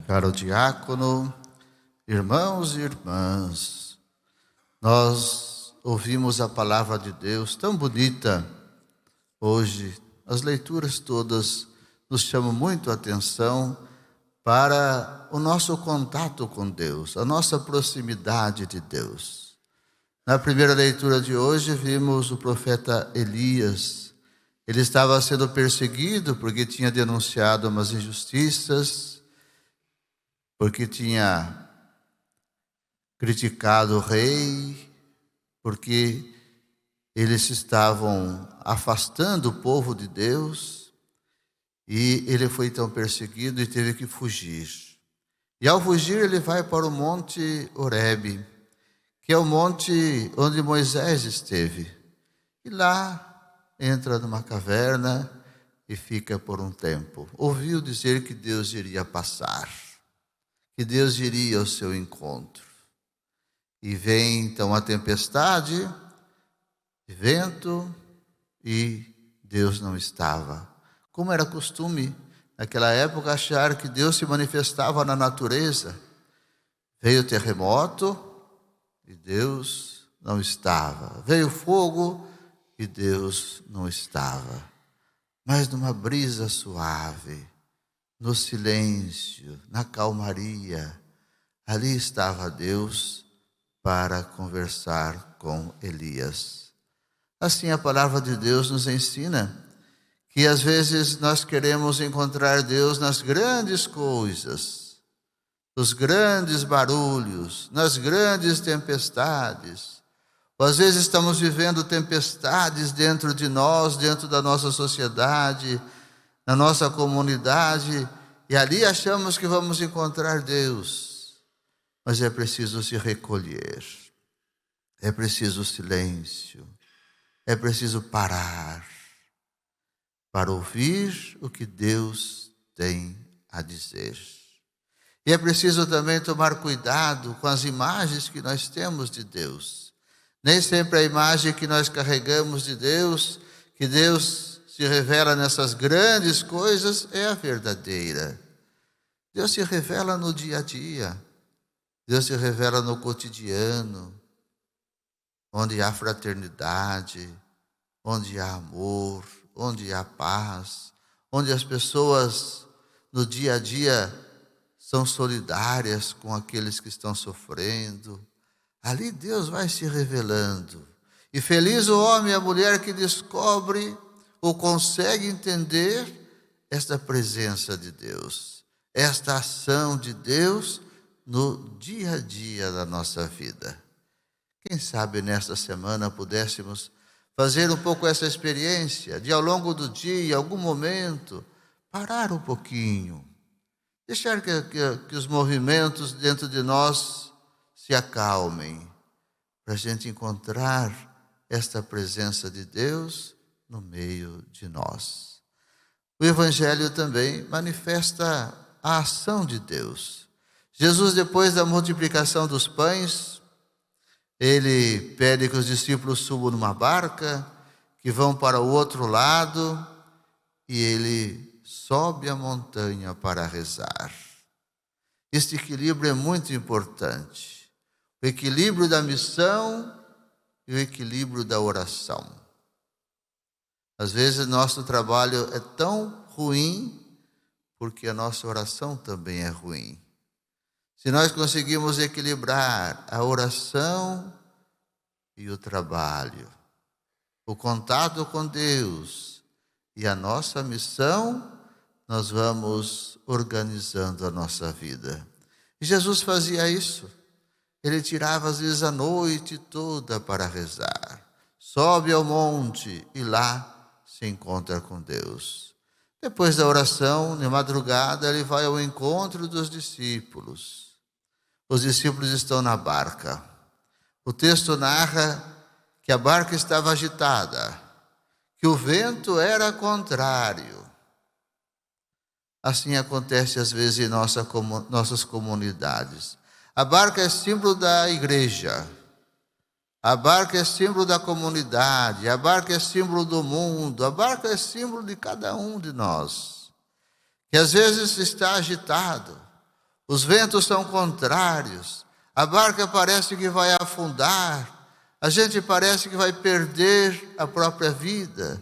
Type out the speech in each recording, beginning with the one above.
Caro diácono, irmãos e irmãs, nós ouvimos a palavra de Deus tão bonita hoje. As leituras todas nos chamam muito a atenção para o nosso contato com Deus, a nossa proximidade de Deus. Na primeira leitura de hoje vimos o profeta Elias. Ele estava sendo perseguido porque tinha denunciado umas injustiças, porque tinha criticado o rei, porque eles estavam afastando o povo de Deus, e ele foi tão perseguido e teve que fugir. E ao fugir ele vai para o monte Horebe, que é o monte onde Moisés esteve. E lá entra numa caverna e fica por um tempo. Ouviu dizer que Deus iria passar, que Deus iria ao seu encontro. E vem então a tempestade, vento, e Deus não estava. Como era costume naquela época achar que Deus se manifestava na natureza. Veio o terremoto e Deus não estava. Veio o fogo e Deus não estava. Mas numa brisa suave, no silêncio, na calmaria, ali estava Deus para conversar com Elias. Assim a palavra de Deus nos ensina que às vezes nós queremos encontrar Deus nas grandes coisas, nos grandes barulhos, nas grandes tempestades. Ou às vezes estamos vivendo tempestades dentro de nós, dentro da nossa sociedade, na nossa comunidade, e ali achamos que vamos encontrar Deus. Mas é preciso se recolher, é preciso silêncio, é preciso parar para ouvir o que Deus tem a dizer. E é preciso também tomar cuidado com as imagens que nós temos de Deus. Nem sempre a imagem que nós carregamos de Deus, que Deus se revela nessas grandes coisas, é a verdadeira. Deus se revela no dia a dia. Deus se revela no cotidiano, onde há fraternidade, onde há amor, onde há paz, onde as pessoas no dia a dia são solidárias com aqueles que estão sofrendo. Ali Deus vai se revelando. E feliz o homem e a mulher que descobre ou consegue entender esta presença de Deus, esta ação de Deus no dia a dia da nossa vida. Quem sabe nesta semana pudéssemos fazer um pouco essa experiência de, ao longo do dia, em algum momento, parar um pouquinho, deixar que os movimentos dentro de nós se acalmem, para a gente encontrar esta presença de Deus no meio de nós. O Evangelho também manifesta a ação de Deus. Jesus, depois da multiplicação dos pães, ele pede que os discípulos subam numa barca, que vão para o outro lado, e ele sobe a montanha para rezar. Este equilíbrio é muito importante. O equilíbrio da missão e o equilíbrio da oração. Às vezes nosso trabalho é tão ruim porque a nossa oração também é ruim. Se nós conseguimos equilibrar a oração e o trabalho, o contato com Deus e a nossa missão, nós vamos organizando a nossa vida. E Jesus fazia isso. Ele tirava às vezes a noite toda para rezar. Sobe ao monte e lá se encontra com Deus. Depois da oração, de madrugada, ele vai ao encontro dos discípulos. Os discípulos estão na barca. O texto narra que a barca estava agitada, que o vento era contrário. Assim acontece às vezes em nossas comunidades. A barca é símbolo da igreja. A barca é símbolo da comunidade. A barca é símbolo do mundo. A barca é símbolo de cada um de nós, que às vezes está agitado. Os ventos são contrários, a barca parece que vai afundar, a gente parece que vai perder a própria vida.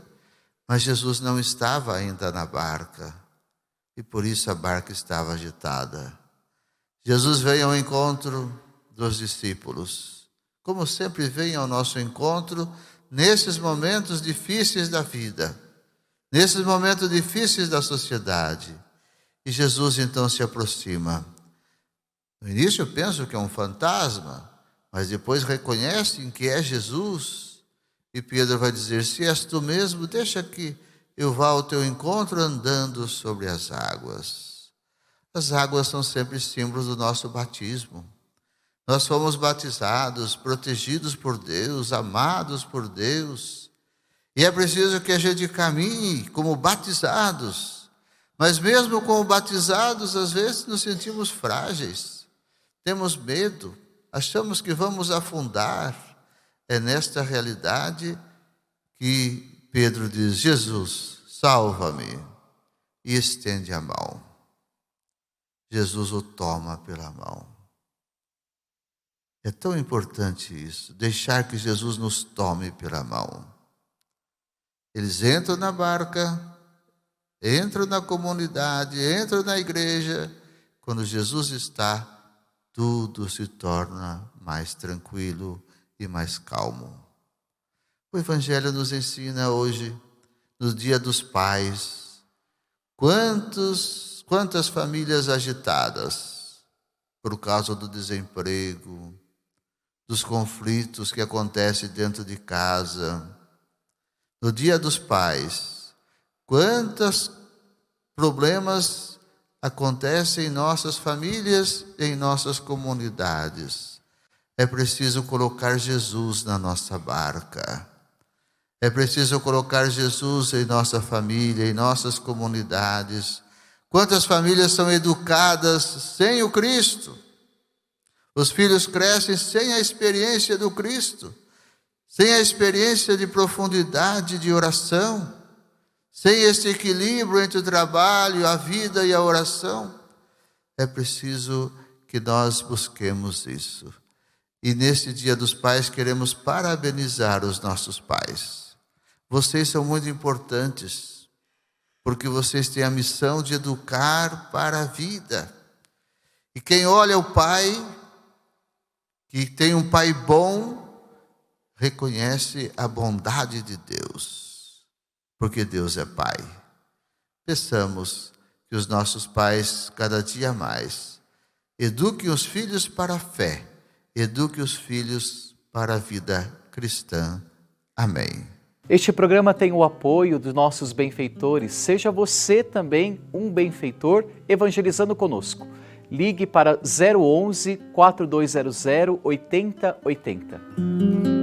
Mas Jesus não estava ainda na barca, e por isso a barca estava agitada. Jesus veio ao encontro dos discípulos, como sempre vem ao nosso encontro nesses momentos difíceis da vida, nesses momentos difíceis da sociedade. E Jesus então se aproxima. No início eu penso que é um fantasma, mas depois reconhecem que é Jesus. E Pedro vai dizer: se és tu mesmo, deixa que eu vá ao teu encontro andando sobre as águas. As águas são sempre símbolos do nosso batismo. Nós fomos batizados, protegidos por Deus, amados por Deus. E é preciso que a gente caminhe como batizados. Mas mesmo como batizados, às vezes nos sentimos frágeis. Temos medo, achamos que vamos afundar. É nesta realidade que Pedro diz: Jesus, salva-me, e estende a mão. Jesus o toma pela mão. É tão importante isso, deixar que Jesus nos tome pela mão. Eles entram na barca, entram na comunidade, entram na igreja. Quando Jesus está, tudo se torna mais tranquilo e mais calmo. O Evangelho nos ensina hoje, no Dia dos Pais, quantas famílias agitadas por causa do desemprego, dos conflitos que acontecem dentro de casa. No Dia dos Pais, quantos problemas acontecem em nossas famílias e em nossas comunidades. É preciso colocar Jesus na nossa barca. É preciso colocar Jesus em nossa família, em nossas comunidades. Quantas famílias são educadas sem o Cristo? Os filhos crescem sem a experiência do Cristo, sem a experiência de profundidade de oração, sem esse equilíbrio entre o trabalho, a vida e a oração. É preciso que nós busquemos isso. E nesse Dia dos Pais queremos parabenizar os nossos pais. Vocês são muito importantes, porque vocês têm a missão de educar para a vida. E quem olha o pai, que tem um pai bom, reconhece a bondade de Deus, porque Deus é Pai. Peçamos que os nossos pais, cada dia mais, eduquem os filhos para a fé, eduquem os filhos para a vida cristã. Amém. Este programa tem o apoio dos nossos benfeitores. Seja você também um benfeitor evangelizando conosco. Ligue para 011 4200 8080.